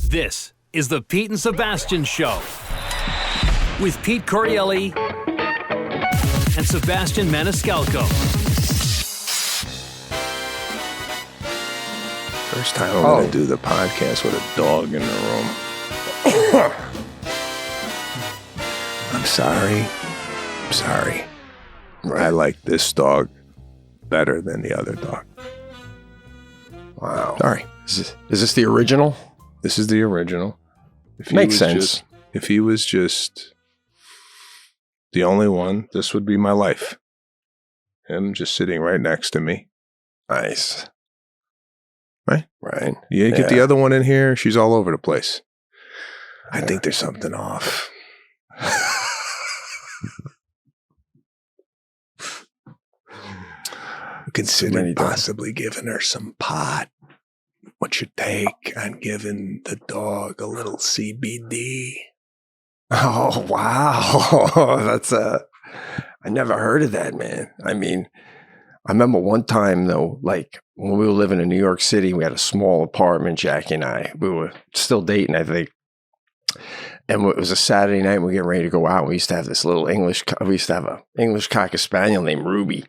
This is the Pete and Sebastian Show with Pete Correale and Sebastian Maniscalco. First time I'm going to do the podcast with a dog in the room. I'm sorry. I like this dog better than the other dog. Wow. Sorry. Is this the original? This is the original. Makes sense. If he was just the only one, this would be my life. Him just sitting right next to me. Nice. Right? Right. You get the other one in here, she's all over the place. I think there's something off. Consider possibly giving her some pot. What's your take on giving the dog a little CBD? Oh, wow. That's I never heard of that, man. I mean, I remember one time, though, like when we were living in New York City, we had a small apartment, Jackie and I. We were still dating, I think. And it was a Saturday night. We were getting ready to go out. We used to have this little we used to have an English Cocker Spaniel named Ruby.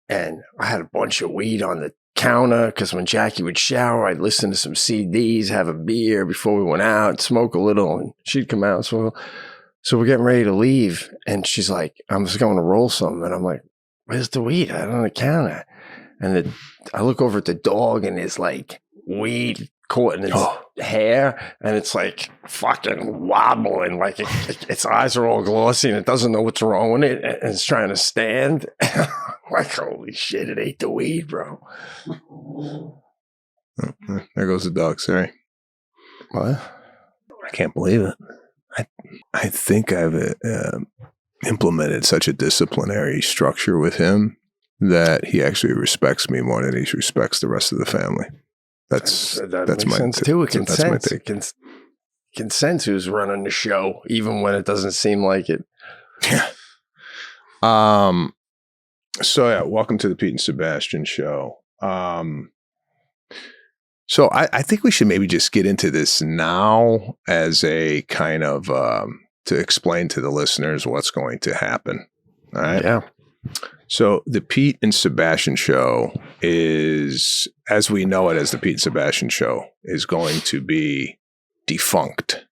And I had a bunch of weed on the counter because when Jackie would shower, I'd listen to some CDs, have a beer before we went out, smoke a little, and she'd come out. So we're getting ready to leave. And she's like, I'm just going to roll some. And I'm like, where's the weed? I had it on the counter. And I look over at the dog and there's like weed caught in its hair, and it's like fucking wobbling, like its eyes are all glossy and it doesn't know what's wrong with it, and it's trying to stand. Like, holy shit, it ate the weed, bro. There goes the dog, sorry. What? I can't believe it. I think I've implemented such a disciplinary structure with him that he actually respects me more than he respects the rest of the family. That's makes my sense too. It can that's my sense. take. It can sense who's running the show, even when it doesn't seem like it. Yeah. So yeah, welcome to the Pete and Sebastian Show. So I think we should maybe just get into this now as a kind of to explain to the listeners what's going to happen. All right. Yeah. So the Pete and Sebastian Show is, as we know it as the Pete and Sebastian Show, is going to be defunct.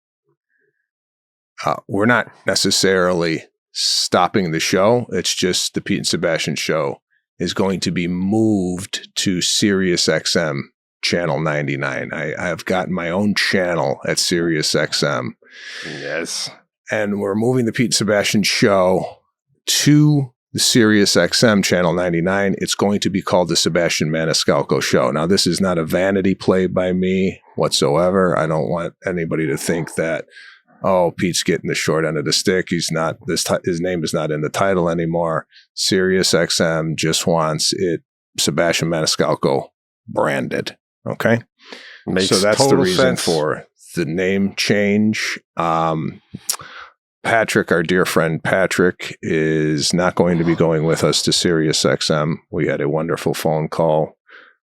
We're not necessarily stopping the show. It's just the Pete and Sebastian Show is going to be moved to Sirius XM channel 99. I have gotten my own channel at Sirius XM. Yes. And we're moving the Pete and Sebastian Show to the Sirius XM channel 99. It's going to be called the Sebastian Maniscalco Show. Now, this is not a vanity play by me whatsoever. I don't want anybody to think that, oh, Pete's getting the short end of the stick. He's not. His name is not in the title anymore. Sirius XM just wants it Sebastian Maniscalco branded. Okay, so that's the reason for the name change. Patrick, our dear friend Patrick, is not going to be going with us to Sirius XM. We had a wonderful phone call.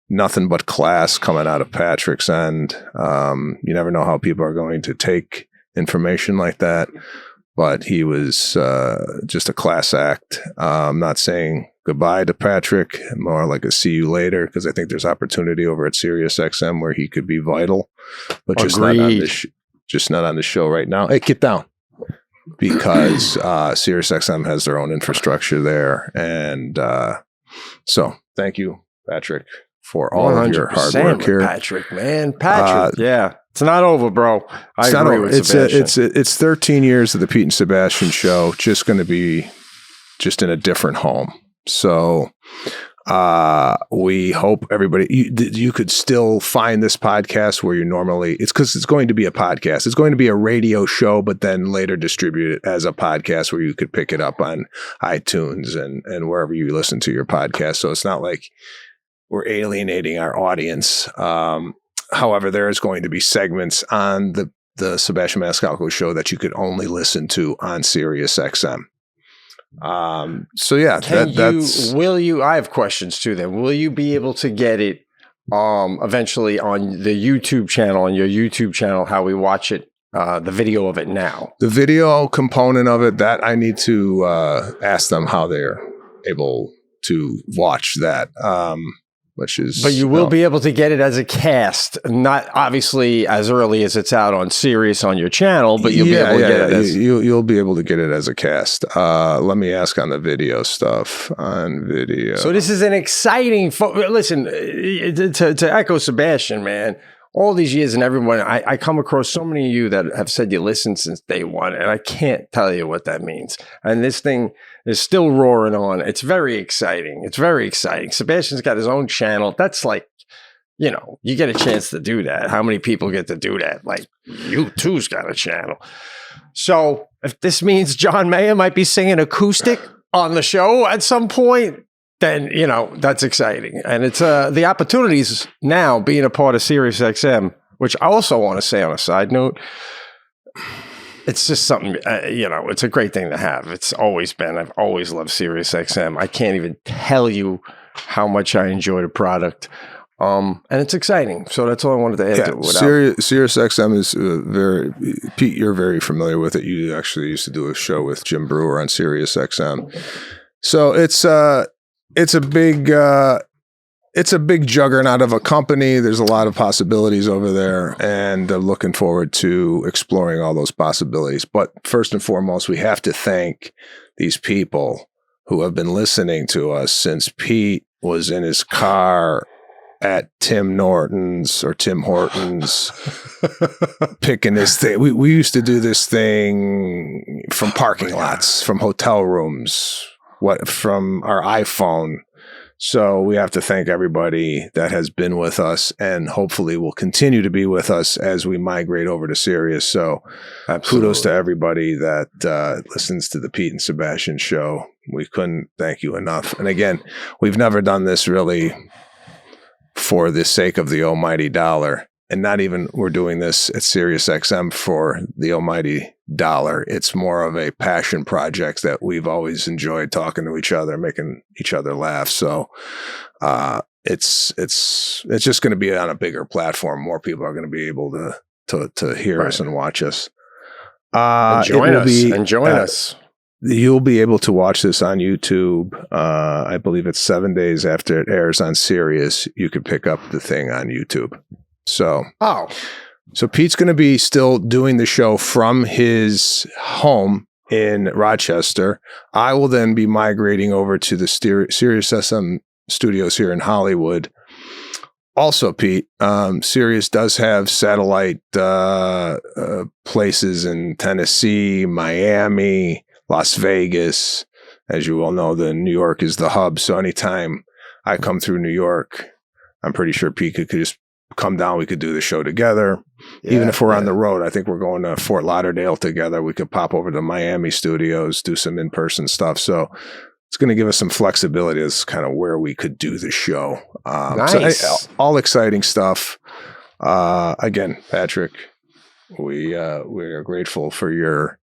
Nothing but class coming out of Patrick's end. You never know how people are going to take information like that, but he was just a class act. I'm not saying goodbye to Patrick, more like a see you later, because I think there's opportunity over at Sirius XM where he could be vital, but just not on the show right now. Hey, get down. Because SiriusXM has their own infrastructure there. And so thank you, Patrick, for all of your hard work here. Patrick, man. Patrick, yeah. It's not over, bro. I agree with Sebastian. It's 13 years of the Pete and Sebastian Show, just going to be just in a different home. So we hope everybody, you could still find this podcast where you normally, it's because it's going to be a podcast. It's going to be a radio show, but then later distribute it as a podcast where you could pick it up on iTunes and wherever you listen to your podcast. So it's not like we're alienating our audience. However, there is going to be segments on the Sebastian Maniscalco Show that you could only listen to on Sirius XM. So yeah, will you, I have questions too then. Will you be able to get it eventually on the YouTube channel, on your YouTube channel, how we watch it, the video of it now. The video component of it, that I need to ask them how they're able to watch that. Which is, but you will be able to get it as a cast, not obviously as early as it's out on Sirius on your channel, but you'll be able to get it as you'll be able to get it as a cast. Let me ask on the video stuff on video. So this is an exciting. Listen, to echo Sebastian, man. All these years and everyone, I come across so many of you that have said you listened since day one, and I can't tell you what that means. And this thing is still roaring on. It's very exciting. It's very exciting. Sebastian's got his own channel. That's like, you know, you get a chance to do that. How many people get to do that? Like, you too's got a channel. So if this means John Mayer might be singing acoustic on the show at some point, then, you know, that's exciting. And it's the opportunities now being a part of Sirius XM, which I also want to say on a side note, it's just something, you know, it's a great thing to have. It's always been. I've always loved Sirius XM. I can't even tell you how much I enjoy the product. And it's exciting. So that's all I wanted to add to it. Sirius XM is very, Pete, you're very familiar with it. You actually used to do a show with Jim Brewer on Sirius XM. So it's a big juggernaut of a company. There's a lot of possibilities over there, and looking forward to exploring all those possibilities. But first and foremost, we have to thank these people who have been listening to us since Pete was in his car at Tim Hortons, picking this thing. We used to do this thing from parking lots, from hotel rooms, from our iPhone. So we have to thank everybody that has been with us and hopefully will continue to be with us as we migrate over to Sirius. So kudos to everybody that listens to the Pete and Sebastian show. We couldn't thank you enough. And again, we've never done this really for the sake of the almighty dollar. And not even we're doing this at Sirius XM for the almighty dollar. It's more of a passion project that we've always enjoyed talking to each other, making each other laugh. So it's just going to be on a bigger platform. More people are going to be able to hear us and watch us. Join us. You'll be able to watch this on YouTube. I believe it's 7 days after it airs on Sirius. You can pick up the thing on YouTube. So Pete's going to be still doing the show from his home in Rochester. I will then be migrating over to the Sirius XM studios here in Hollywood. Also, Pete, Sirius does have satellite places in Tennessee, Miami, Las Vegas. As you all know, New York is the hub. So anytime I come through New York, I'm pretty sure Pete could just come down. We could do the show together. Even if we're on the road, I think we're going to Fort Lauderdale together. We could pop over to Miami studios, do some in-person stuff. So it's going to give us some flexibility as kind of where we could do the show. Nice. So, all exciting stuff. Again, Patrick, we are grateful for your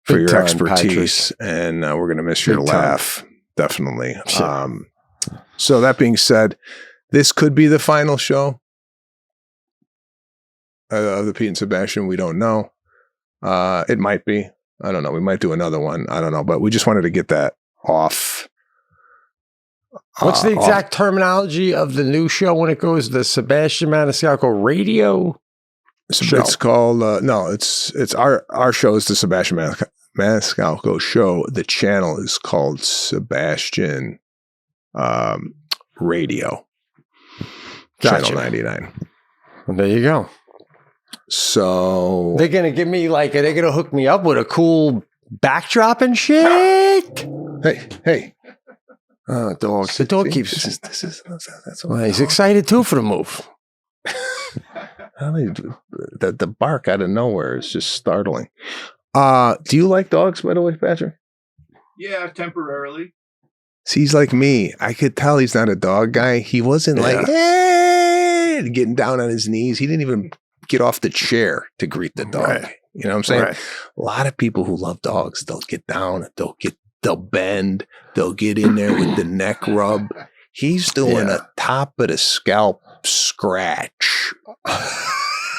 expertise, and we're going to miss your laugh. Definitely. Sure. So that being said, this could be the final show of the Pete and Sebastian. We don't know. It might be. I don't know. We might do another one. I don't know. But we just wanted to get that off. What's the exact terminology of the new show when it goes the Sebastian Maniscalco radio show? It's called it's our show is the Sebastian Maniscalco show. The channel is called Sebastian Radio. Gotcha. Channel 99. Well, there you go. So they're gonna give me they're gonna hook me up with a cool backdrop and shit. Hey. Dog. The dog keeps. That's well, he's excited too for the move. The bark out of nowhere is just startling. Do you like dogs, by the way, Patrick? Yeah, temporarily. See, he's like me. I could tell he's not a dog guy. He wasn't hey, getting down on his knees. He didn't even get off the chair to greet the dog. Right. You know what I'm saying? Right. A lot of people who love dogs, they'll get down, they'll bend, they'll get in there with the neck rub. He's doing a top of the scalp scratch.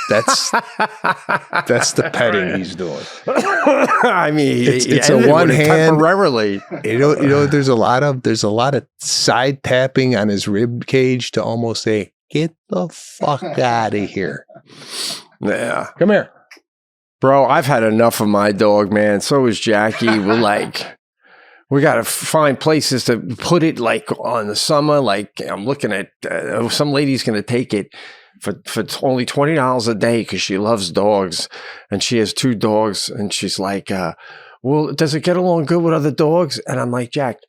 That's the petting he's doing. I mean, it's a one hand temporarily. You know, there's a lot of side tapping on his rib cage to almost say, "Get the fuck out of here." Yeah, come here, bro. I've had enough of my dog, man. So is Jackie. We're like, we got to find places to put it. Like on the summer, like I'm looking at some lady's going to take it for only $20 a day because she loves dogs and she has 2 dogs and she's like, well, does it get along good with other dogs? And I'm like, Jack,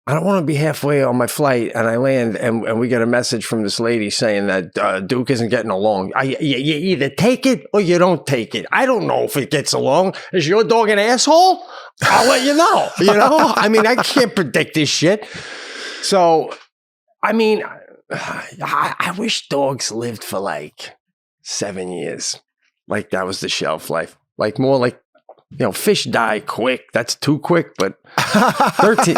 I don't want to be halfway on my flight and I land and we get a message from this lady saying that Duke isn't getting along. You either take it or you don't take it. I don't know if it gets along. Is your dog an asshole? I'll let you know. You know, I mean, I can't predict this shit. So, I mean, I wish dogs lived for like 7 years. Like that was the shelf life. Like more like, you know, fish die quick. That's too quick, but 13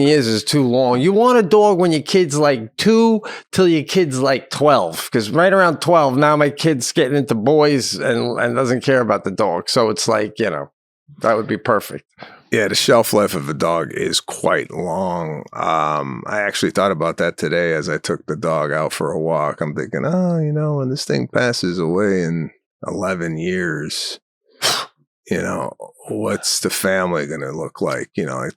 years is too long. You want a dog when your kid's like 2 till your kid's like 12. Because right around 12, now my kid's getting into boys and doesn't care about the dog. So it's like, you know, that would be perfect. Yeah, the shelf life of a dog is quite long. I actually thought about that today as I took the dog out for a walk. I'm thinking, oh, you know, when this thing passes away in 11 years, you know, what's the family going to look like? You know,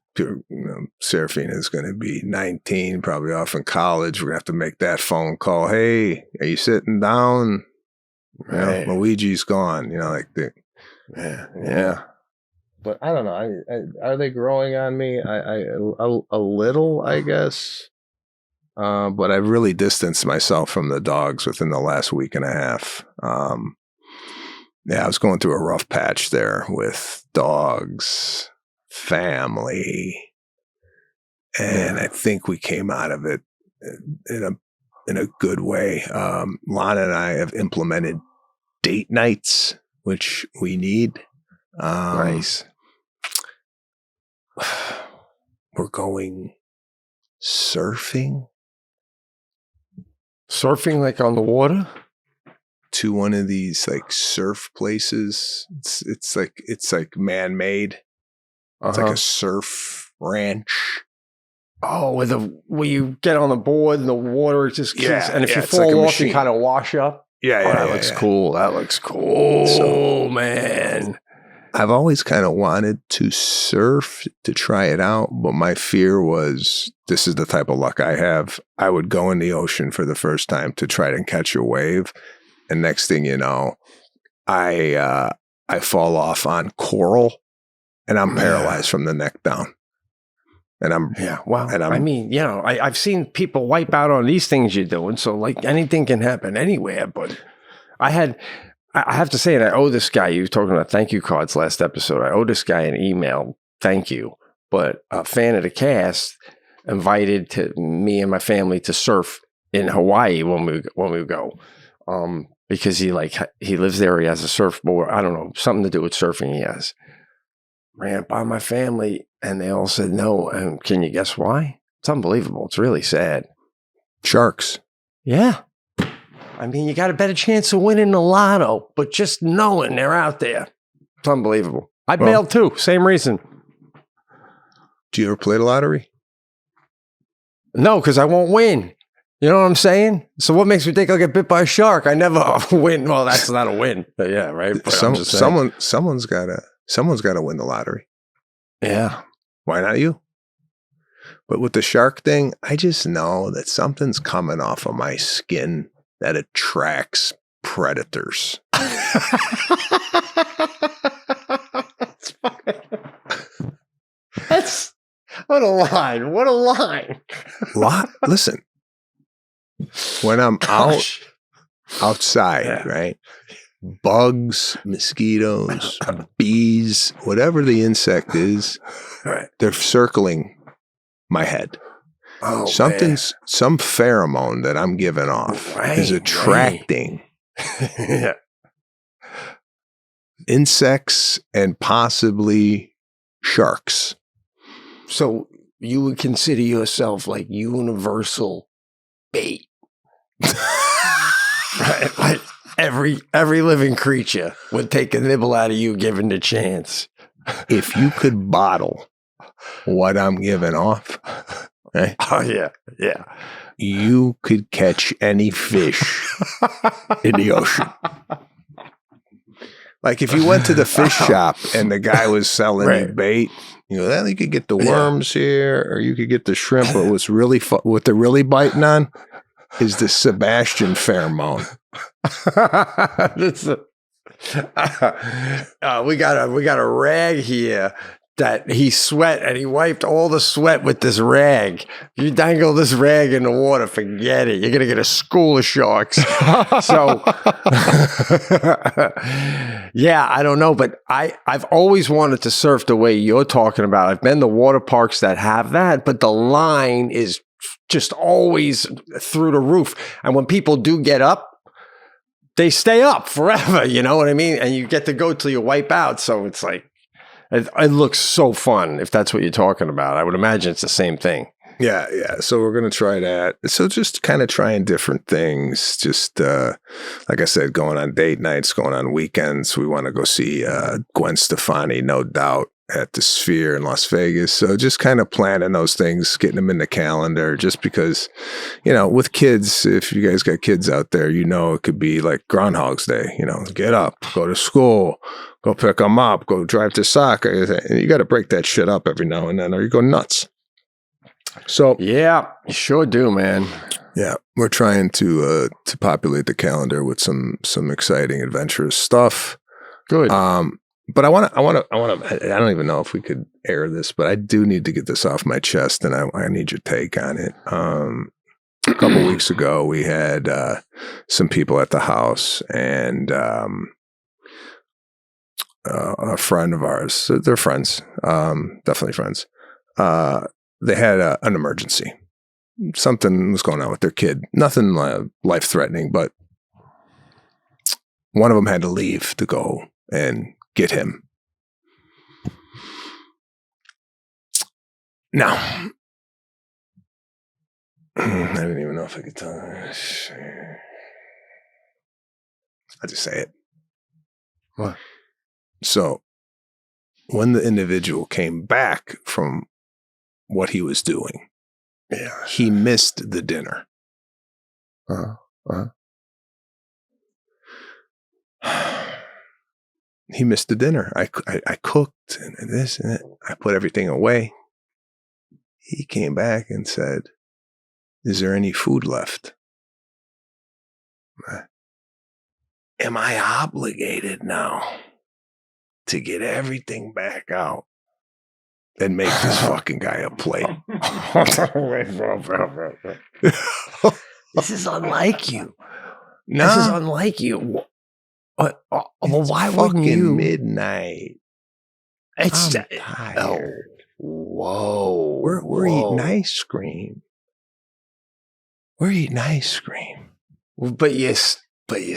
Serafina is going to be 19, probably off in college. We're going to have to make that phone call. Hey, are you sitting down? Right. You know, Luigi's gone. You know, like Yeah. But I don't know. Are they growing on me? A little, I guess. But I've really distanced myself from the dogs within the last week and a half. Yeah, I was going through a rough patch there with dogs, family, and I think we came out of it in a good way. Lana and I have implemented date nights, which we need. Nice. We're going surfing. Surfing like on the water? To one of these like surf places. It's like man-made. It's like a surf ranch. Oh, where you get on the board and the water just keeps, and if you fall like off, you kind of wash up. That looks cool. That looks cool. So, man. I've always kind of wanted to surf to try it out, but my fear was this is the type of luck I have. I would go in the ocean for the first time to try to catch a wave, and next thing you know, I fall off on coral, and I'm paralyzed from the neck down. And I mean, you know, I've seen people wipe out on these things you're doing, so like anything can happen anywhere. But I have to say, and I owe this guy, you were talking about thank you cards last episode. I owe this guy an email, thank you. But a fan of the cast invited me and my family to surf in Hawaii when we go. Because he lives there, he has a surfboard. I don't know, something to do with surfing he has. Ran by my family and they all said no. And can you guess why? It's unbelievable. It's really sad. Sharks. Yeah. I mean, you got a better chance of winning the lotto, but just knowing they're out there. It's unbelievable. I bailed too. Same reason. Do you ever play the lottery? No, because I won't win. You know what I'm saying? So what makes me think I'll get bit by a shark? I never win. Well, that's not a win. But yeah, right. But someone's got to win the lottery. Yeah. Why not you? But with the shark thing, I just know that something's coming off of my skin that attracts predators. That's what a line. What a line. Listen, when I'm outside, right? Bugs, mosquitoes, bees, whatever the insect is, they're circling my head. Oh, some pheromone that I'm giving off is attracting insects and possibly sharks. So you would consider yourself like universal bait. Right? Like every living creature would take a nibble out of you given the chance. If you could bottle what I'm giving off, right? Oh yeah. You could catch any fish in the ocean. Like if you went to the fish shop and the guy was selling you bait, you know, well, you could get the worms here, or you could get the shrimp. But what's really what they're really biting on is the Sebastian pheromone. We got a rag here that he sweat, and he wiped all the sweat with this rag. If you dangle this rag in the water, forget it. You're gonna get a school of sharks. So yeah, I don't know, but I've always wanted to surf the way you're talking about. I've been to water parks that have that, but the line is just always through the roof. And when people do get up, they stay up forever, you know what I mean? And you get to go till you wipe out. So it's like, it looks so fun if that's what you're talking about. I would imagine it's the same thing. Yeah. So we're going to try that. So just kind of trying different things. Just like I said, going on date nights, going on weekends. We want to go see Gwen Stefani, no doubt, at the Sphere in Las Vegas. So just kind of planning those things, getting them in the calendar, just because, you know, with kids, if you guys got kids out there, you know, it could be like Groundhog's Day, you know, get up, go to school, go pick them up, go drive to soccer. And you got to break that shit up every now and then or you go nuts. So yeah, you sure do, man. Yeah, we're trying to populate the calendar with some exciting, adventurous stuff. Good. But I don't even know if we could air this, but I do need to get this off my chest, and I need your take on it. A couple weeks ago, we had some people at the house, and a friend of ours, they're friends, definitely friends, they had an emergency. Something was going on with their kid. Nothing life-threatening, but one of them had to leave to go and get him. Now, I didn't even know if I could tell this. I'll just say it. What? So, when the individual came back from what he was doing, he missed the dinner. He missed the dinner. I cooked and this and that. I put everything away. He came back and said, "Is there any food left?" Am I obligated now to get everything back out and make this fucking guy a plate? This is unlike you. No. This is unlike you. Well, why wouldn't you? Midnight. It's I'm tired. Whoa. We're eating ice cream. We're eating ice cream. But you're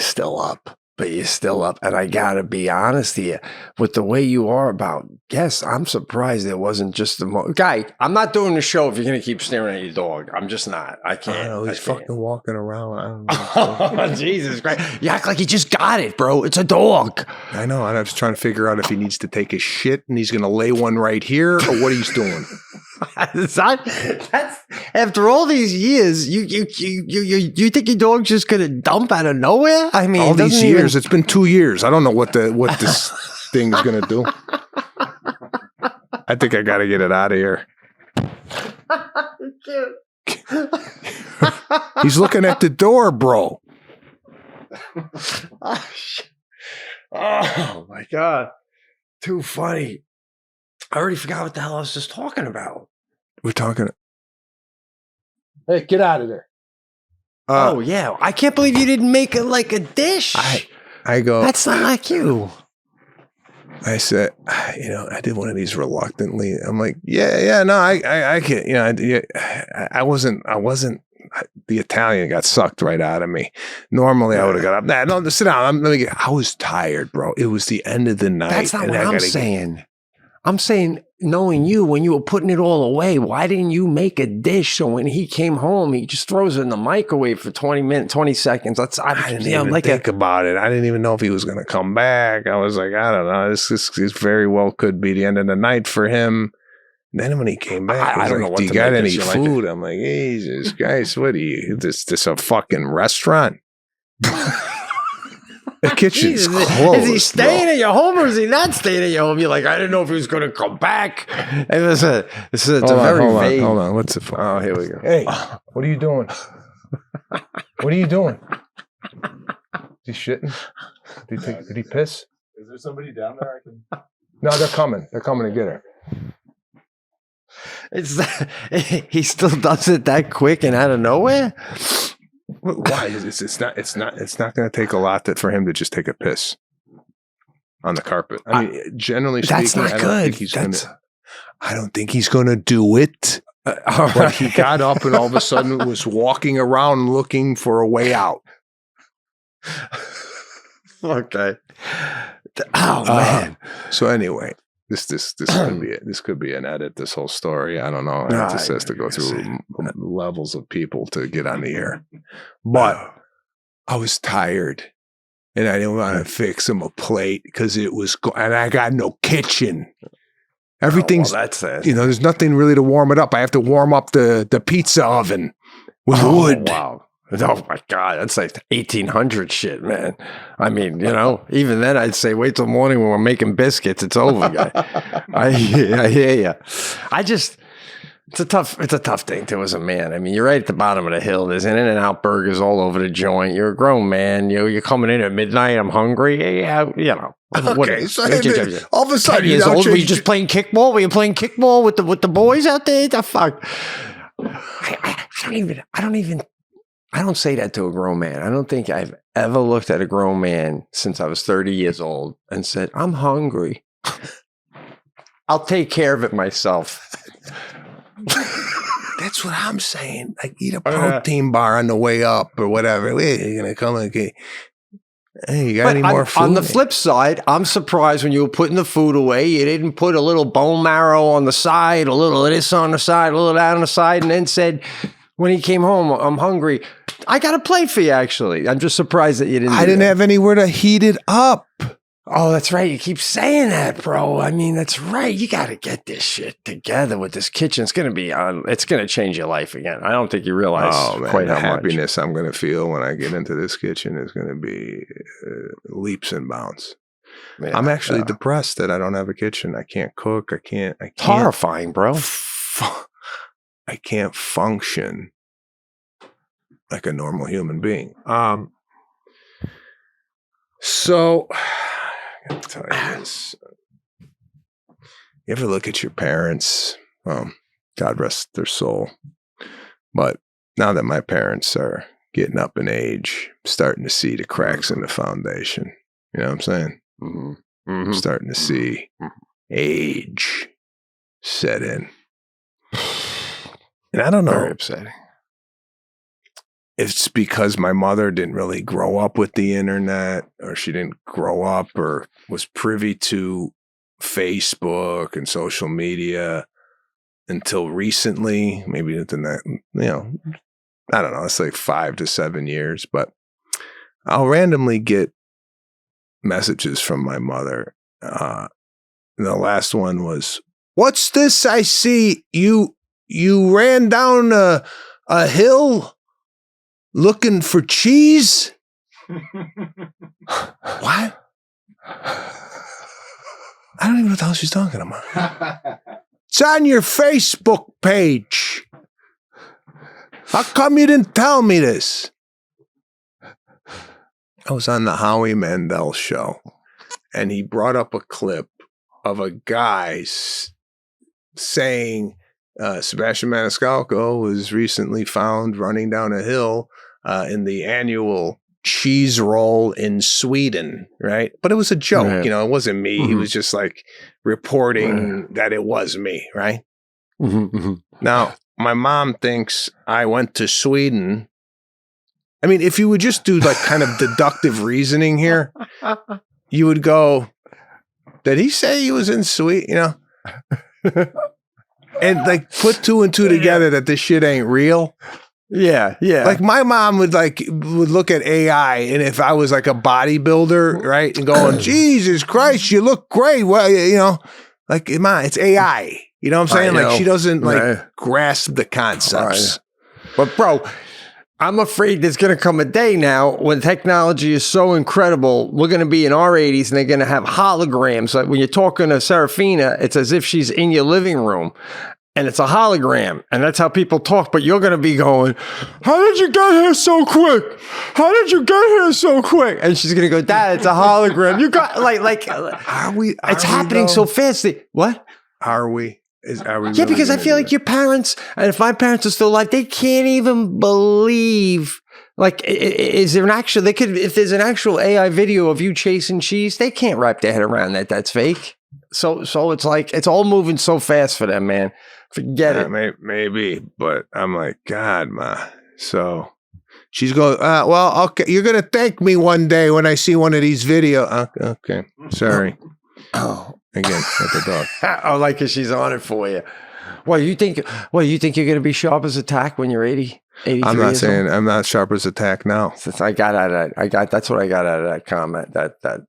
still up. And I gotta be honest here, with the way you are about guests, I'm surprised it wasn't just the guy. I'm not doing the show if you're gonna keep staring at your dog. I'm just not. I can't. I know, he's fucking walking around. I don't know. Oh, Jesus Christ. You act like you just got it, bro. It's a dog. I know. And I was trying to figure out if he needs to take a shit and he's gonna lay one right here or what he's doing. That's after all these years, you think your dog's just gonna dump out of nowhere? I mean, all these years. It's been 2 years. I don't know what this thing's gonna do. I think I gotta get it out of here. He's looking at the door, bro. Oh, shit. Oh my God. Too funny. I already forgot what the hell I was just talking about. We're talking. Hey, get out of there. Oh, yeah. I can't believe you didn't make it like a dish. I go. That's not like you. I said, I did one of these reluctantly. I'm like, no, I can't, I wasn't, the Italian got sucked right out of me. Normally I would have got up. Nah, no, sit down. I was tired, bro. It was the end of the night. That's not what I'm saying. I'm saying, knowing you, when you were putting it all away, why didn't you make a dish so when he came home, he just throws it in the microwave for 20 seconds? I didn't even think about it. I didn't even know if he was going to come back. I was like, I don't know. This very well could be the end of the night for him. And then when he came back, I don't know what do you got any food? I'm like, Jesus Christ, what are you? This a fucking restaurant? The kitchen's closed. Is he staying at your home or is he not staying at your home? You're like, I didn't know if he was going to come back. It's a very vague. Hold on. What's the phone? Oh, here we go. Hey, what are you doing? What are you doing? Is he shitting? Did he piss? Is there somebody down there I can? No, they're coming. They're coming to get her. He still does it that quick and out of nowhere? Why? It's not going to take a lot for him to just take a piss on the carpet. I mean, generally speaking, that's not good. I don't think he's going to do it. But he got up and all of a sudden was walking around looking for a way out. Okay. Oh man. So anyway, this could be an edit. This whole story, I don't know. It just has to go through levels of people to get on the air. But I was tired, and I didn't want to fix him a plate because it was, and I got no kitchen. Everything's there's nothing really to warm it up. I have to warm up the pizza oven with wood. Wow. Oh my God, that's like 1800 shit, man. I mean, even then I'd say wait till morning when we're making biscuits. It's over, guy. I hear you. It's a tough thing too as a man. I mean, you're right at the bottom of the hill. There's In-N-Out burgers all over the joint. You're a grown man. You're coming in at midnight. I'm hungry. Yeah, Okay, so all of a sudden, years old. Were you just playing kickball? Were you playing kickball with the boys out there? The fuck. I don't say that to a grown man. I don't think I've ever looked at a grown man since I was 30 years old and said, I'm hungry. I'll take care of it myself. That's what I'm saying. Like, eat a protein bar on the way up or whatever. Hey, you're going to come and get, hey, you got any more food? On the flip side, I'm surprised when you were putting the food away, you didn't put a little bone marrow on the side, a little of this on the side, a little of that on the side, and then said, when he came home, I'm hungry. I got a plate for you, actually. I'm just surprised that you didn't. I didn't have anywhere to heat it up. Oh, that's right. You keep saying that, bro. I mean, that's right. You got to get this shit together with this kitchen. It's going to change your life again. I don't think you realize quite how much happiness I'm going to feel when I get into this kitchen is going to be leaps and bounds. Yeah, I'm actually depressed that I don't have a kitchen. I can't cook. I can't. Horrifying, bro. I can't function like a normal human being. So I gotta tell you this. You ever look at your parents? God rest their soul. But now that my parents are getting up in age, I'm starting to see the cracks in the foundation. You know what I'm saying? Mm-hmm. Mm-hmm. I'm starting to see age set in. And I don't know. Very upsetting. It's because my mother didn't really grow up with the internet, or she didn't grow up or was privy to Facebook and social media until recently. Maybe within that, I don't know. It's like 5 to 7 years, but I'll randomly get messages from my mother. The last one was, "What's this I see? You ran down a hill looking for cheese?" What? I don't even know what the hell she's talking about. It's on your Facebook page. How come you didn't tell me this? I was on the Howie Mandel show, and he brought up a clip of a guy saying Sebastian Maniscalco was recently found running down a hill in the annual cheese roll in Sweden, right? But it was a joke, right. It wasn't me. Mm-hmm. He was just like reporting that it was me, right? Mm-hmm, mm-hmm. Now, my mom thinks I went to Sweden. I mean, if you would just do like kind of deductive reasoning here, you would go, did he say he was in Sweden? and like put two and two together that this shit ain't real. Yeah, yeah. Like my mom would look at AI, and if I was like a bodybuilder, right, and going, Jesus Christ, you look great. Well, you know, like Mom, it's AI. You know what I'm saying? Like she doesn't like grasp the concepts. But bro, I'm afraid there's going to come a day now when technology is so incredible. We're going to be in our 80s and they're going to have holograms. Like when you're talking to Serafina, it's as if she's in your living room and it's a hologram. And that's how people talk. But you're going to be going, how did you get here so quick? How did you get here so quick? And she's going to go, Dad, it's a hologram. You got like, are we? It's happening so fast. What? Are we? Are we? Yeah, because I feel like your parents, and if my parents are still alive, they can't even believe. Like, is there an actual? They could, if there's an actual AI video of you chasing cheese, they can't wrap their head around that. That's fake. So it's like it's all moving so fast for them, man. Forget it. Maybe, but I'm like, God, Ma. So she's going. Well, okay, you're gonna thank me one day when I see one of these videos. Okay, sorry. Oh. Again, at the dog. Oh, like because she's on it for you. Well, you think you're going to be sharp as a tack when you're 80? I'm not saying I'm not sharp as a tack now. Since that's what I got out of that comment. That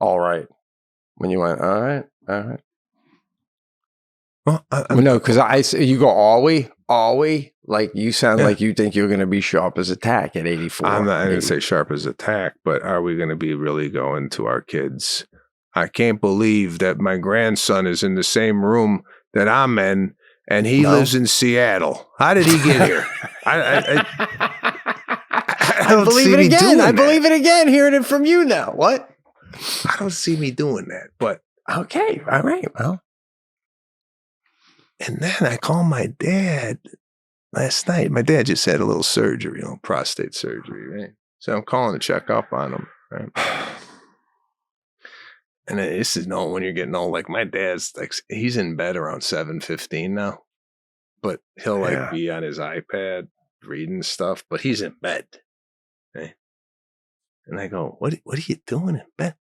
all right. When you went, all right. Well, no, because you go, are we? Like you sound like you think you're going to be sharp as a tack at 84. I'm not going to say sharp as a tack, but are we going to be really going to our kids? I can't believe that my grandson is in the same room that I'm in, and he lives in Seattle. How did he get here? I don't believe see it me again. doing I that. believe it again, hearing it from you now. What? I don't see me doing that. But okay, all right. Well, and then I called my dad last night. My dad just had a little surgery, prostate surgery, right? So I'm calling to check up on him, right? And this is when you're getting old. Like my dad's like he's in bed around 7:15 now, but he'll be on his iPad reading stuff. But he's in bed, okay? And I go, "What are you doing in bed?"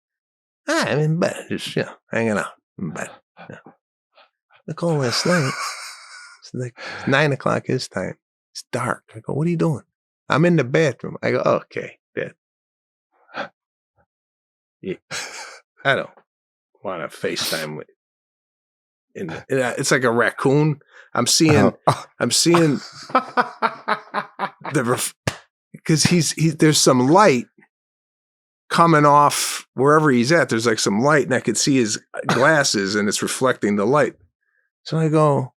I'm in bed, just hanging out in bed. Yeah. I called last night. It's like 9 o'clock his time. It's dark. I go, "What are you doing?" I'm in the bathroom. I go, "Okay, Dad." Yeah. I don't want to FaceTime with. It's like a raccoon. I'm seeing because there's some light coming off wherever he's at. There's like some light, and I could see his glasses, and it's reflecting the light. So I go,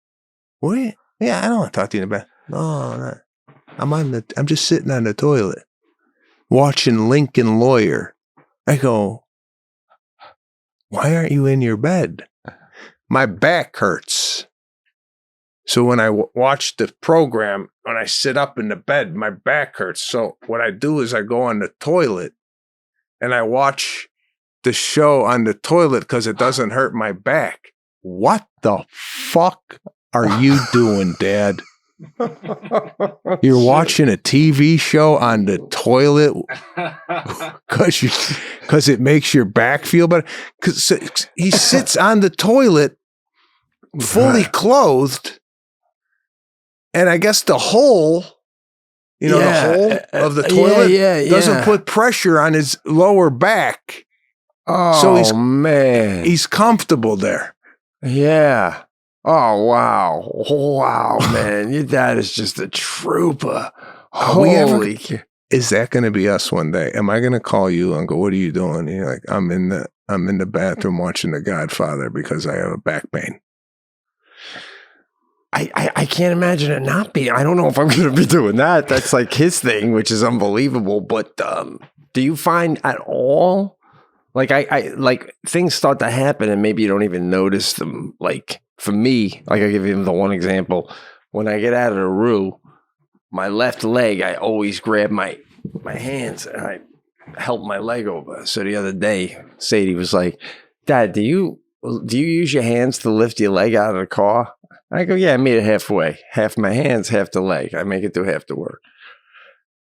"What? Yeah, I don't want to talk to you in the bath. No, I'm just sitting on the toilet watching Lincoln Lawyer." I go, "Why aren't you in your bed?" My back hurts. So when I watch the program, when I sit up in the bed, my back hurts. So what I do is I go on the toilet and I watch the show on the toilet because it doesn't hurt my back. What the fuck are you doing, Dad? You're watching a TV show on the toilet because it makes your back feel better. Because he sits on the toilet fully clothed, and I guess the hole, the hole of the toilet doesn't put pressure on his lower back. Oh, so man, he's comfortable there. Yeah. Oh, wow. Wow, man. Your dad is just a trooper. Holy. Is that going to be us one day? Am I going to call you and go, "What are you doing?" And you're like, I'm in the bathroom watching The Godfather because I have a back pain. I can't imagine it not being. I don't know if I'm going to be doing that. That's like his thing, which is unbelievable. But do you find at all, like I like things start to happen and maybe you don't even notice them? Like for me, like I give you the one example. When I get out of the roux, my left leg, I always grab my hands and I help my leg over. So the other day, Sadie was like, "Dad, do you use your hands to lift your leg out of the car?" I go, "Yeah, I made it halfway. Half my hands, half the leg. I make it do half the work."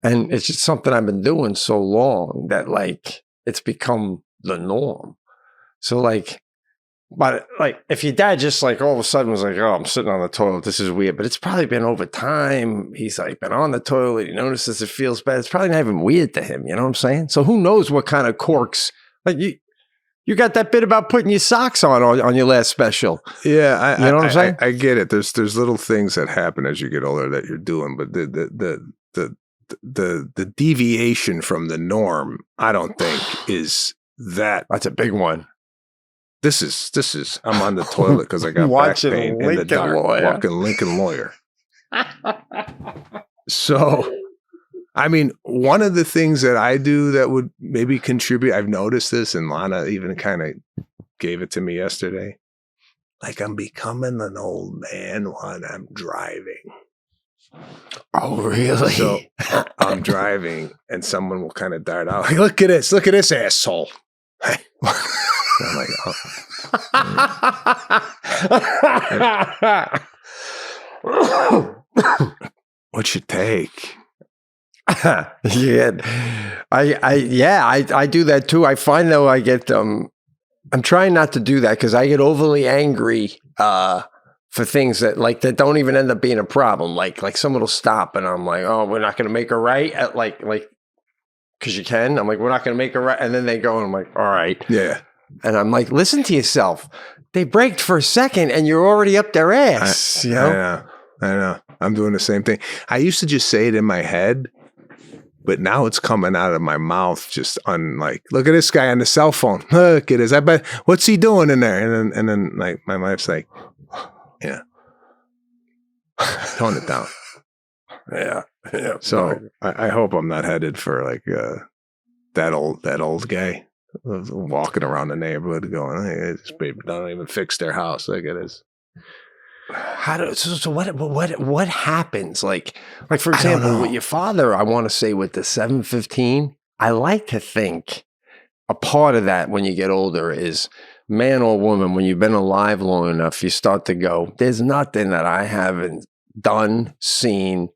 And it's just something I've been doing so long that like it's become the norm. So like But like, if your dad just like all of a sudden was like, "Oh, I'm sitting on the toilet. This is weird," but it's probably been over time. He's like been on the toilet. He notices it feels bad. It's probably not even weird to him. You know what I'm saying? So who knows what kind of quirks? Like you got that bit about putting your socks on your last special. Yeah, you know what I'm saying? I get it. There's little things that happen as you get older that you're doing, but the deviation from the norm, I don't think is that. That's a big one. This is. I'm on the toilet because I got back pain in the dark. Walking Lincoln Lawyer. So, I mean, one of the things that I do that would maybe contribute, I've noticed this, and Lana even kind of gave it to me yesterday. Like, I'm becoming an old man when I'm driving. Oh, really? So I'm driving, and someone will kind of dart out, like, look at this asshole. I'm like, what's your take? Yeah, I do that too. I find though I get I'm trying not to do that because I get overly angry for things that don't even end up being a problem. Like someone will stop and I'm like, oh, we're not going to make a right at like because you can. I'm like, we're not going to make a right, and then they go and I'm like, all right, yeah. And I'm like, listen to yourself. They braked for a second and you're already up their ass. I know. I'm doing the same thing. I used to just say it in my head, but now it's coming out of my mouth just like, look at this guy on the cell phone. Look at this. I bet, what's he doing in there? And then like my wife's like, yeah, tone it down. Yeah. So I hope I'm not headed for like that old guy walking around the neighborhood going, hey, this baby don't even fix their house. Look at this. So what happens? Like for example, with your father, I want to say with the 715, I like to think a part of that when you get older is man or woman, when you've been alive long enough, you start to go, there's nothing that I haven't done, seen,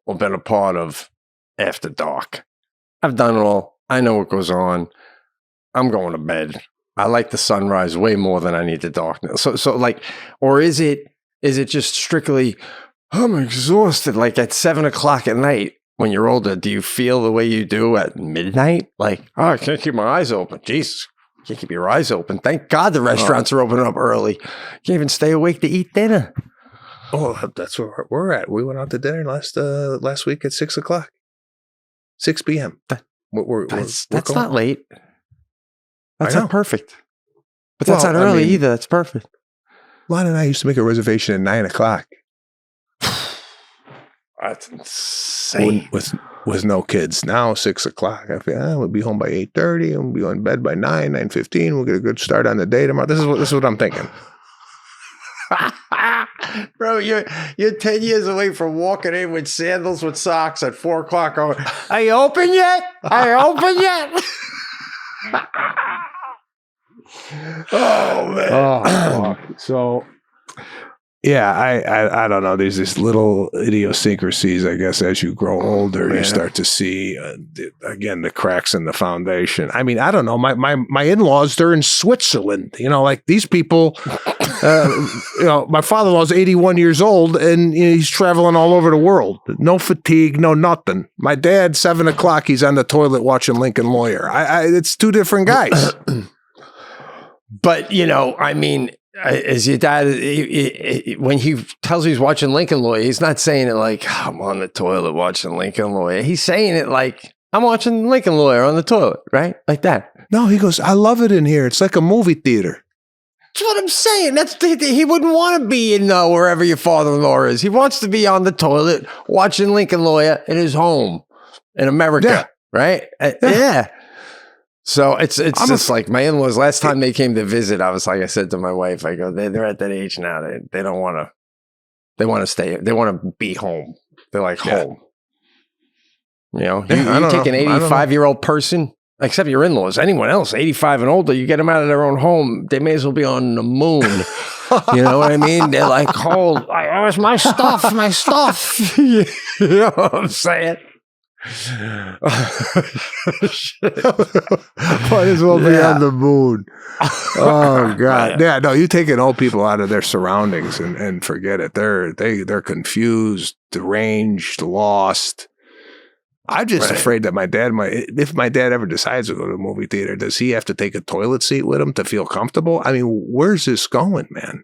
or been a part of after dark. I've done it all. I know what goes on. I'm going to bed. I like the sunrise way more than I need the darkness. So like, or is it just strictly, I'm exhausted, like at 7 o'clock at night when you're older? Do you feel the way you do at midnight? Like, oh, I can't keep my eyes open. Jesus, can't keep your eyes open. Thank God the restaurants are opening up early. You can't even stay awake to eat dinner. Oh, that's where we're at. We went out to dinner last week at 6 o'clock, 6 p.m. That's not late. That's not perfect. But that's not I early mean, either. That's perfect. Lon and I used to make a reservation at 9 o'clock. That's insane. With no kids. Now, 6 o'clock. I feel we'll be home by 8:30 and we'll be on bed by 9:15. We'll get a good start on the day tomorrow. This is what I'm thinking. Bro, you're 10 years away from walking in with sandals with socks at 4 o'clock going, are you open yet? Are you open yet? Oh, man. Oh, so, yeah, I don't know. There's this little idiosyncrasies, I guess, as you grow older, you start to see, again, the cracks in the foundation. I mean, I don't know. My in-laws, they're in Switzerland. You know, like these people, my father-in-law's 81 years old, and he's traveling all over the world. No fatigue, no nothing. My dad, 7 o'clock, he's on the toilet watching Lincoln Lawyer. It's two different guys. But, I mean, as your dad, when he tells you he's watching Lincoln Lawyer, he's not saying it like, I'm on the toilet watching Lincoln Lawyer. He's saying it like, I'm watching Lincoln Lawyer on the toilet, right? Like that. No, he goes, I love it in here. It's like a movie theater. That's what I'm saying. He wouldn't want to be in wherever your father-in-law is. He wants to be on the toilet watching Lincoln Lawyer in his home in America, right? Yeah. So it's just like my in-laws, last time they came to visit, I said to my wife, I go, they're at that age now. They don't want to, they want to stay, they want to be home. They're like home. You take an 85-year-old person, except your in-laws, anyone else, 85 and older, you get them out of their own home, they may as well be on the moon. You know what I mean? They're like, it's my stuff. You know what I'm saying? Might as well be on the moon. Oh God! Yeah, no, you taking old people out of their surroundings and forget it. They're confused, deranged, lost. I'm just afraid that if my dad ever decides to go to a movie theater, does he have to take a toilet seat with him to feel comfortable? I mean, where's this going, man?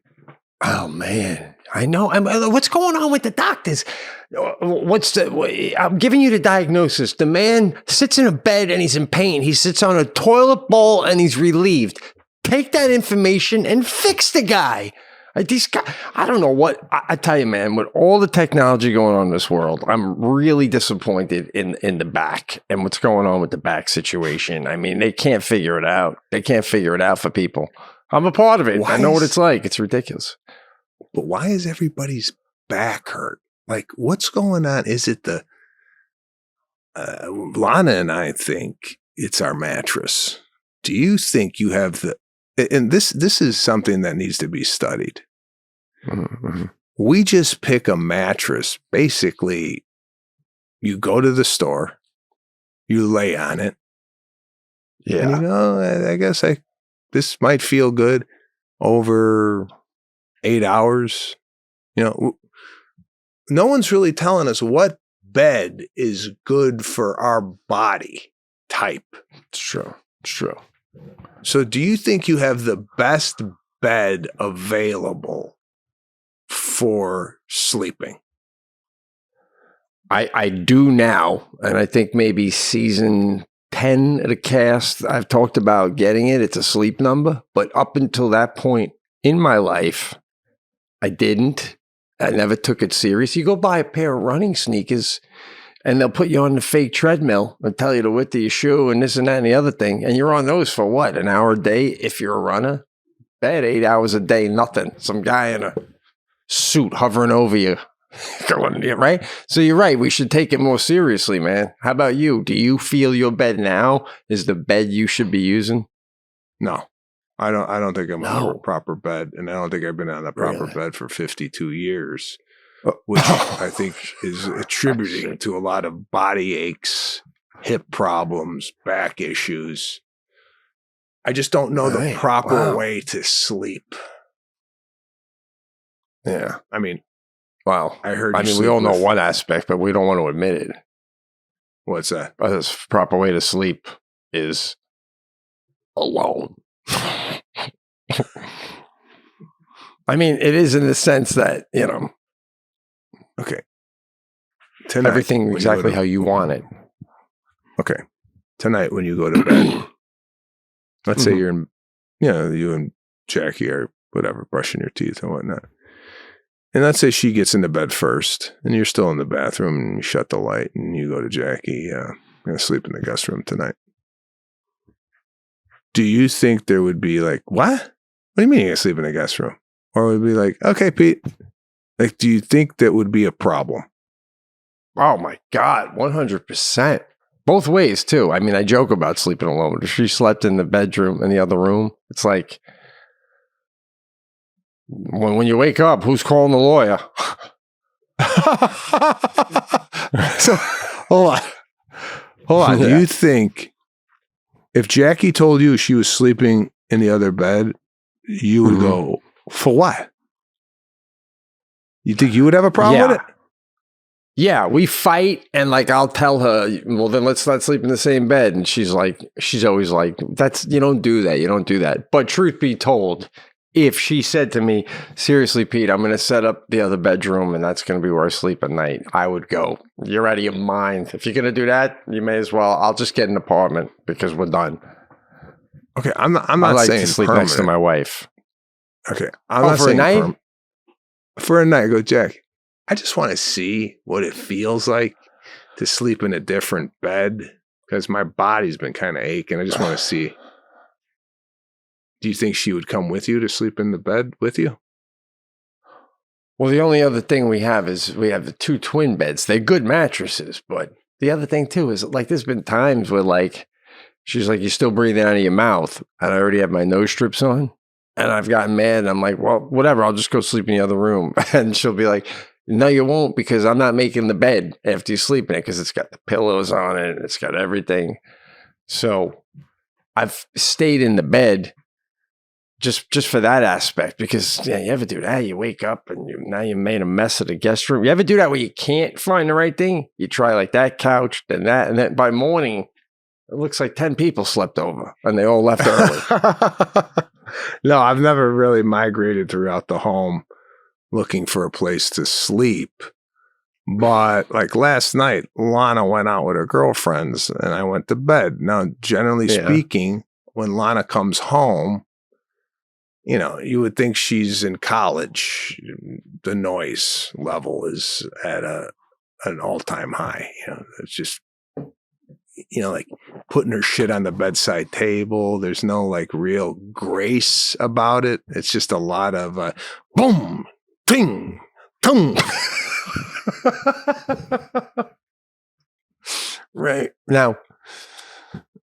Oh man, I know. What's going on with the doctors? I'm giving you the diagnosis. The man sits in a bed and he's in pain. He sits on a toilet bowl and he's relieved. Take that information and fix the guy. These guys, I don't know what I tell you, man. With all the technology going on in this world, I'm really disappointed in the back and what's going on with the back situation. I mean, they can't figure it out. They can't figure it out for people. I'm a part of it. I know what it's like. It's ridiculous. But why is everybody's back hurt? Like, what's going on? Is it the Lana and I think it's our mattress. Do you think you have and this is something that needs to be studied. Mm-hmm. We just pick a mattress. Basically, you go to the store, you lay on it. Yeah. And I guess this might feel good over 8 hours. No one's really telling us what bed is good for our body type. It's true. It's true. So do you think you have the best bed available for sleeping? I do now, and I think maybe season 10 of the cast, I've talked about getting it. It's a sleep number. But up until that point in my life, I didn't. I never took it serious. You go buy a pair of running sneakers and they'll put you on the fake treadmill and tell you the width of your shoe and this and that and the other thing. And you're on those for what? An hour a day if you're a runner? Bad 8 hours a day, nothing. Some guy in a suit hovering over you. Right? So you're right. We should take it more seriously, man. How about you? Do you feel your bed now is the bed you should be using? No. I don't think I'm on a proper bed, and I don't think I've been on a proper bed for 52 years, which I think is attributing to a lot of body aches, hip problems, back issues. I just don't know the proper way to sleep. Yeah. I mean, wow. I mean, we all know one aspect, but we don't want to admit it. What's that? The proper way to sleep is alone. I mean, it is in the sense that, okay. Tonight, everything exactly how you want it. Okay. Tonight when you go to bed, let's say you're in, you and Jackie are whatever, brushing your teeth and whatnot. And let's say she gets into bed first and you're still in the bathroom and you shut the light and you go to Jackie, I'm going to sleep in the guest room tonight. Do you think there would be like, what? What do you mean you're going to sleep in the guest room? Or would it be like, okay, Pete. Like, do you think that would be a problem? Oh my God, 100%. Both ways too. I mean, I joke about sleeping alone. If she slept in the bedroom in the other room, it's like, when you wake up, who's calling the lawyer? So, hold on. Do you think if Jackie told you she was sleeping in the other bed, you would go, for what? You think you would have a problem with it? Yeah, we fight, and like I'll tell her, well, then let's not sleep in the same bed. And she's always like, you don't do that. You don't do that. But truth be told, if she said to me, seriously, Pete, I'm going to set up the other bedroom and that's going to be where I sleep at night, I would go, you're out of your mind. If you're going to do that, you may as well. I'll just get an apartment because we're done. Okay, I'm not saying to sleep permanent. next to my wife. Okay, I'm not for saying a night? For a night, I go, Jack, I just want to see what it feels like to sleep in a different bed because my body's been kind of aching. I just want to see. Do you think she would come with you to sleep in the bed with you? Well, the only other thing we have is we have the 2 twin beds. They're good mattresses, but the other thing too is like there's been times where like she's like, you're still breathing out of your mouth, and I already have my nose strips on, and I've gotten mad, and I'm like, well, whatever, I'll just go sleep in the other room, and she'll be like, No, you won't, because I'm not making the bed after you sleep in it, because it's got the pillows on it. It's got everything. So I've stayed in the bed just for that aspect, because you ever do that? You wake up and now you made a mess of the guest room. You ever do that where you can't find the right thing? You try like that couch, then that, and then by morning, it looks like 10 people slept over and they all left early. No, I've never really migrated throughout the home looking for a place to sleep. But like last night, Lana went out with her girlfriends and I went to bed. Now, generally speaking, when Lana comes home, you know, you would think she's in college. The noise level is at an all-time high. You know, it's just, you know, like putting her shit on the bedside table. There's no like real grace about it. It's just a lot of boom, ting, tung. Right. Now,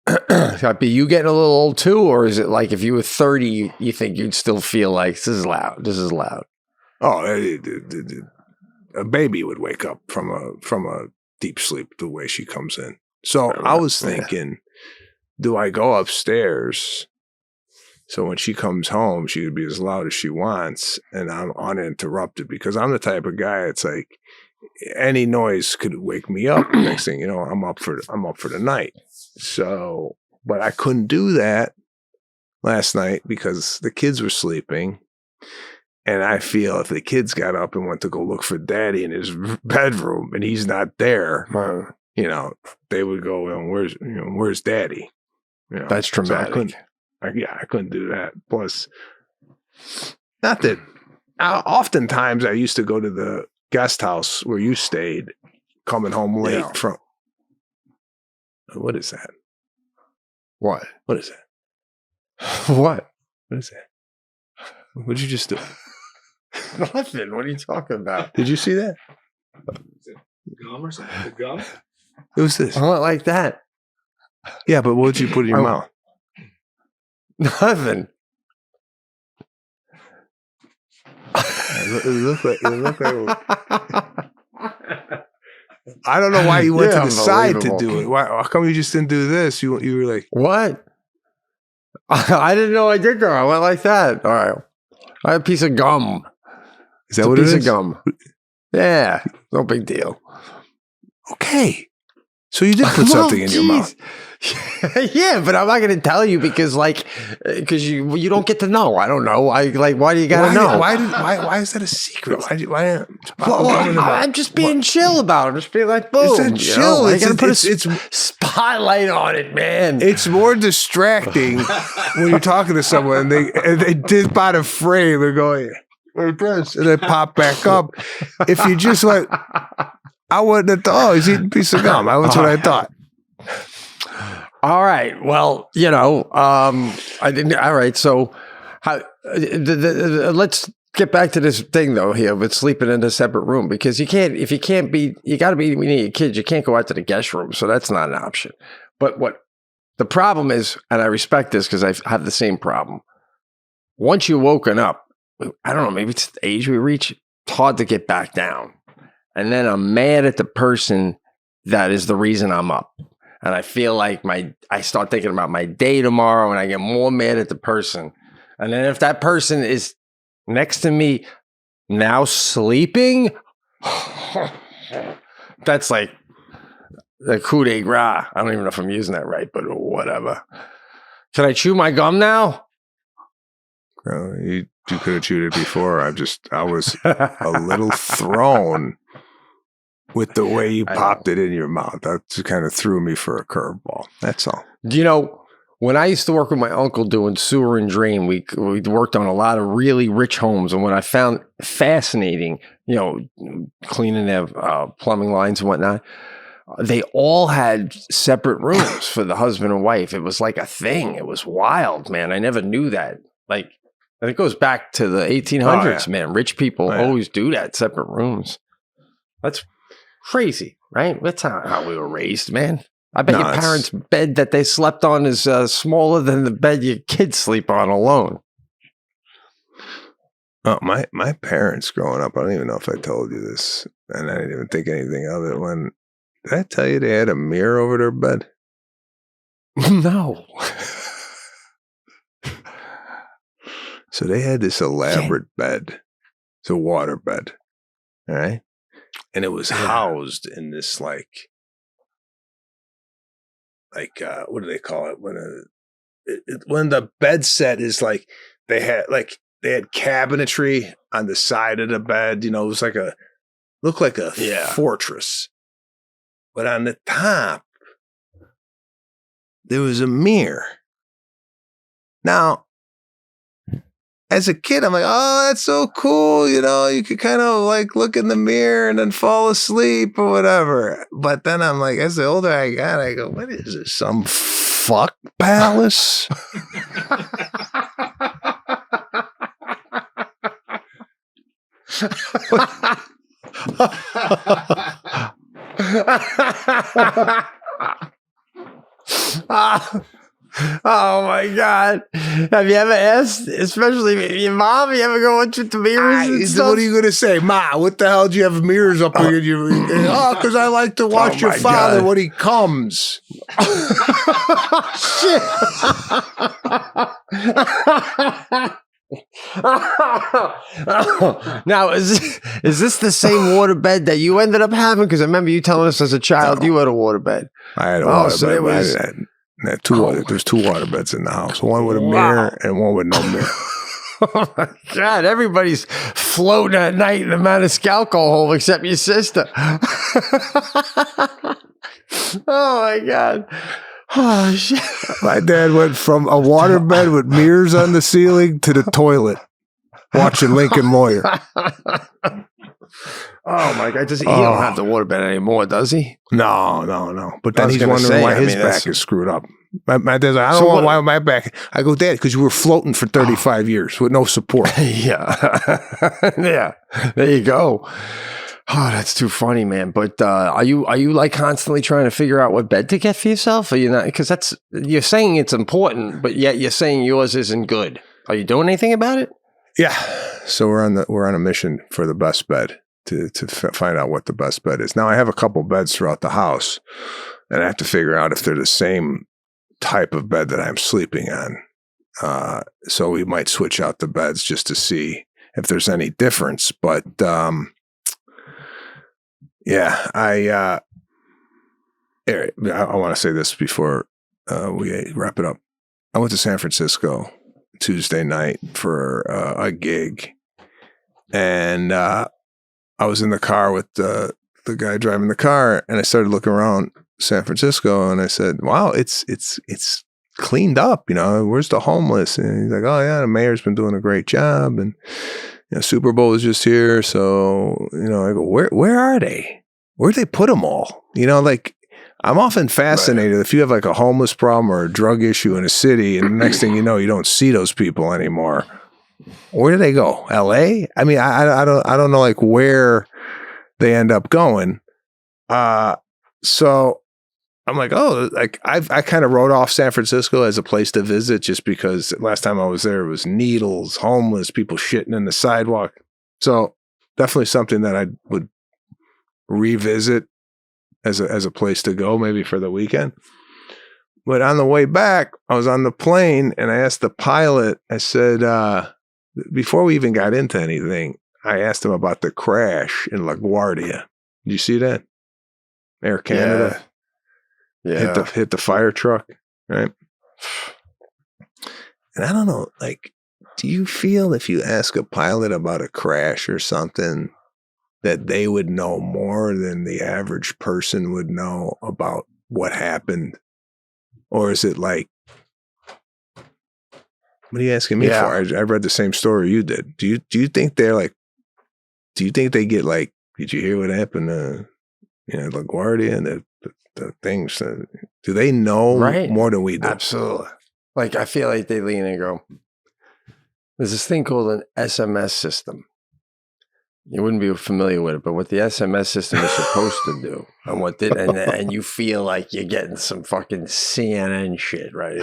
are you getting a little old too, or is it like if you were 30, you think you'd still feel like this is loud? This is loud. Oh, a baby would wake up from a deep sleep the way she comes in. So I was thinking, do I go upstairs so when she comes home, she could be as loud as she wants and I'm uninterrupted? Because I'm the type of guy, it's like any noise could wake me up. Next thing you know, I'm up for the night. So, but I couldn't do that last night because the kids were sleeping. And I feel if the kids got up and went to go look for daddy in his bedroom and he's not there, you know, they would go, well, where's daddy? You know, that's traumatic. So I couldn't do that. Plus, not that, oftentimes I used to go to the guest house where you stayed, coming home late from. What is that? What? What is that? What? What is that? What did you just do? Nothing. What are you talking about? Did you see that? Gum or something? The gum? It was this. I don't like that. Yeah, but what did you put in your mouth? Nothing. It looked like. I don't know why you went to the side to do it. Why? How come you just didn't do this? You were like, what? I didn't know I did that. I went like that. All right. I had a piece of gum. Is that what it is? A piece of gum. Yeah. No big deal. Okay. So you did put something in your mouth. Yeah, but I'm not going to tell you because you don't get to know. I don't know. Why do you got to know? Why is that a secret? I'm just being chill about it. I'm just being like, boom. It's a chill. You got to put a spotlight on it, man. It's more distracting when you're talking to someone and they dip out of frame and going like this, and they pop back up. If you just went, I wouldn't have thought, he's eating a piece of gum. That's what I thought. All right. Well, I didn't. All right. So, let's get back to this thing though here with sleeping in a separate room, because you got to be when you're kids. You can't go out to the guest room, so that's not an option. But what the problem is, and I respect this because I have the same problem. Once you're woken up, I don't know, maybe it's the age we reach. It's hard to get back down, and then I'm mad at the person that is the reason I'm up. And I feel like I start thinking about my day tomorrow and I get more mad at the person. And then if that person is next to me now sleeping, that's like the coup de grace. I don't even know if I'm using that right, but whatever. Can I chew my gum now? You could have chewed it before. I was a little thrown with the way you popped it in your mouth. That just kind of threw me for a curveball. That's all. You know, when I used to work with my uncle doing sewer and drain, we worked on a lot of really rich homes. And what I found fascinating, cleaning their plumbing lines and whatnot, they all had separate rooms for the husband and wife. It was like a thing. It was wild, man. I never knew that. Like, and it goes back to the 1800s, man. Rich people always do that, separate rooms. That's crazy, right? That's how we were raised, man. I bet your parents' bed that they slept on is smaller than the bed your kids sleep on alone. Oh, my parents growing up, I don't even know if I told you this, and I didn't even think anything of it. Did I tell you they had a mirror over their bed? No. So they had this elaborate bed. It's a water bed. All right. And it was housed in this like what do they call it? When the bed set is like, they had cabinetry on the side of the bed, it was looked like a fortress. But on the top, there was a mirror. Now, as a kid, I'm like, oh, that's so cool. You could kind of like look in the mirror and then fall asleep or whatever. But then I'm like, as the older I got, I go, what is this? Some fuck palace? Oh my God. Have you ever asked, especially your mom, you ever go into the mirrors and stuff? What are you going to say? Ma, what the hell do you have mirrors up here? Because I like to watch your father when he comes. Shit. Now, is this the same waterbed that you ended up having? Because I remember you telling us as a child you had a waterbed. I had a waterbed. There's two waterbeds in the house. One with a mirror and one with no mirror. Oh my God, everybody's floating at night in the Maniscalco hole except your sister. Oh my God. Oh shit. My dad went from a waterbed with mirrors on the ceiling to the toilet watching Lincoln Lawyer. Oh my God. He don't have the waterbed anymore, does he? No. But then he's wondering why his back is screwed up. My dad's like, I don't know why my back. I go, Dad, because you were floating for 35 years with no support. Yeah. Yeah. There you go. Oh, that's too funny, man. But are you like constantly trying to figure out what bed to get for yourself? Or you not? Because you're saying it's important, but yet you're saying yours isn't good. Are you doing anything about it? Yeah. So we're on a mission for the best bed to find out what the best bed is. Now I have a couple beds throughout the house, and I have to figure out if they're the same type of bed that I'm sleeping on. So we might switch out the beds just to see if there's any difference. But yeah, I want to say this before we wrap it up. I went to San Francisco Tuesday night for a gig, and I was in the car with the guy driving the car, and I started looking around San Francisco, and I said, "Wow, it's cleaned up. Where's the homeless?" And he's like, "Oh yeah, the mayor's been doing a great job, and Super Bowl was just here, so I go, where are they? Where'd they put them all? I'm often fascinated if you have like a homeless problem or a drug issue in a city, and the next thing you know, you don't see those people anymore. Where do they go? LA? I mean, I don't know like where they end up going. So I'm like, oh, like I kind of wrote off San Francisco as a place to visit just because last time I was there, it was needles, homeless, people shitting in the sidewalk. So definitely something that I would revisit as a place to go, maybe for the weekend. But on the way back, I was on the plane and I asked the pilot, I said, before we even got into anything, I asked him about the crash in LaGuardia. Did you see that? Air Canada. Yeah. Hit the fire truck, right? And I don't know, like, do you feel if you ask a pilot about a crash or something that they would know more than the average person would know about what happened? Or is it like, what are you asking me for? I read the same story you did. Do you think they're like, do you think they get like, did you hear what happened to LaGuardia and the things? Do they know more than we do? Absolutely. Like, I feel like they lean and go, there's this thing called an SMS system. You wouldn't be familiar with it, but what the SMS system is supposed to do, and you feel like you're getting some fucking CNN shit, right?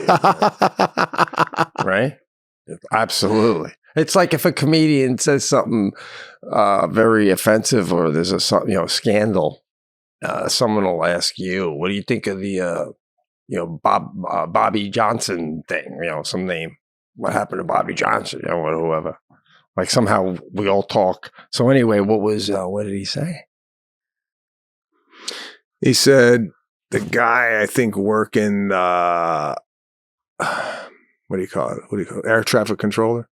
Right? Absolutely. It's like if a comedian says something very offensive or there's a scandal, someone will ask you, "What do you think of the Bobby Johnson thing? Some name. What happened to Bobby Johnson? Whoever." Like somehow we all talk. So anyway, what did he say? He said the guy, I think, working what do you call it? Air traffic controller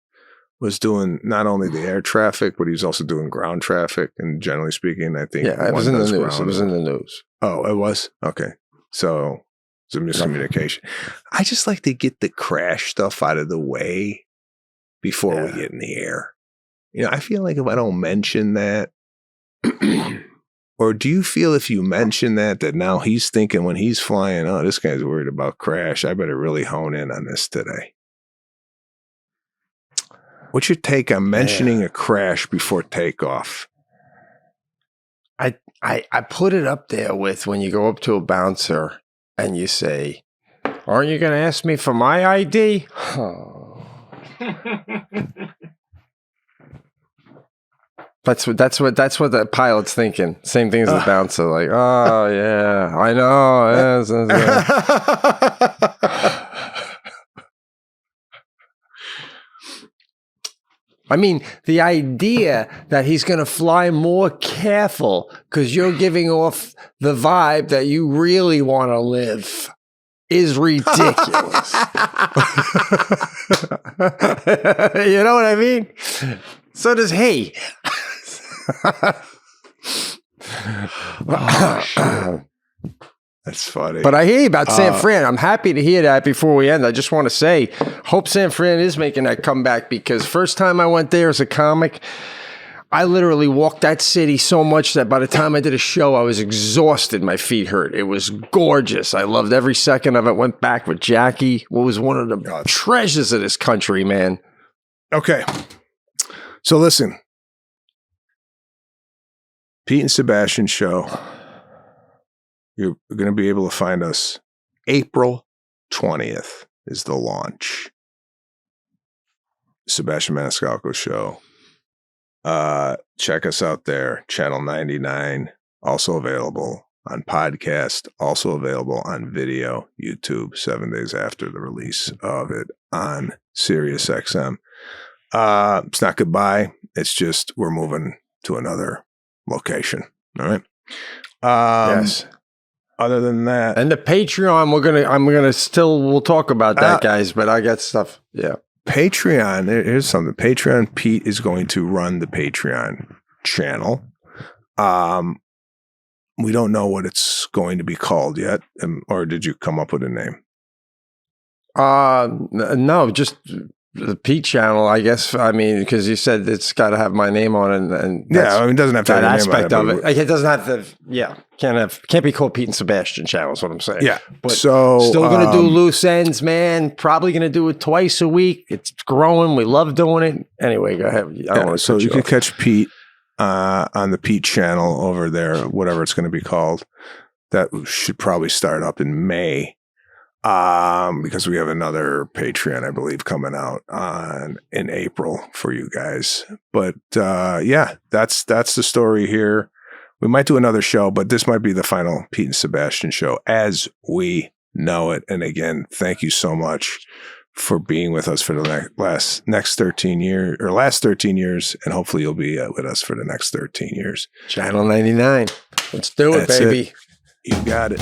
was doing not only the air traffic, but he was also doing ground traffic. And generally speaking, I think it was in the news. It was in the news. Oh, it was? Okay. So it's a miscommunication. I just like to get the crash stuff out of the way before we get in the air. I feel like if I don't mention that, or do you feel if you mention that now he's thinking when he's flying, oh, this guy's worried about crash. I better really hone in on this today. What's your take on mentioning a crash before takeoff? I put it up there with when you go up to a bouncer and you say, "Aren't you going to ask me for my ID?" Oh. That's what the pilot's thinking. Same thing as the bouncer. Like, oh yeah, I know. I mean, the idea that he's going to fly more careful because you're giving off the vibe that you really want to live is ridiculous. You know what I mean? So does he. That's funny. But I hear you about San Fran. I'm happy to hear that before we end. I just want to say, hope San Fran is making that comeback because first time I went there as a comic, I literally walked that city so much that by the time I did a show, I was exhausted. My feet hurt. It was gorgeous. I loved every second of it. Went back with Jackie, what was one of the treasures of this country, man. Okay. So listen. Pete and Sebastian show. You're going to be able to find us April 20th is the launch. Sebastian Maniscalco show. Check us out there. Channel 99, also available on podcast, also available on video, YouTube, 7 days after the release of it on SiriusXM. It's not goodbye. It's just we're moving to another location. All right. Yes. Other than that, and the Patreon, we'll talk about that, guys. But I got stuff. Yeah. Patreon. Here's something. Patreon. Pete is going to run the Patreon channel. We don't know what it's going to be called yet. Or did you come up with a name? No, just the Pete channel, I guess. I mean, because you said it's got to have my name on it, and it doesn't have to have that your name aspect on it, of it. Like, it doesn't have to. Yeah, can't be called Pete and Sebastian channel. Is what I'm saying. Yeah, but so still gonna do loose ends, man. Probably gonna do it twice a week. It's growing. We love doing it. Anyway, go ahead. I don't want to. So you can catch Pete on the Pete channel over there, whatever it's going to be called. That should probably start up in May. Because we have another Patreon, I believe, coming out in April for you guys. But yeah, that's the story here. We might do another show, but this might be the final Pete and Sebastian show as we know it. And again, thank you so much for being with us for the last 13 years, and hopefully you'll be with us for the next 13 years. Channel 99. Let's do it, baby. You got it.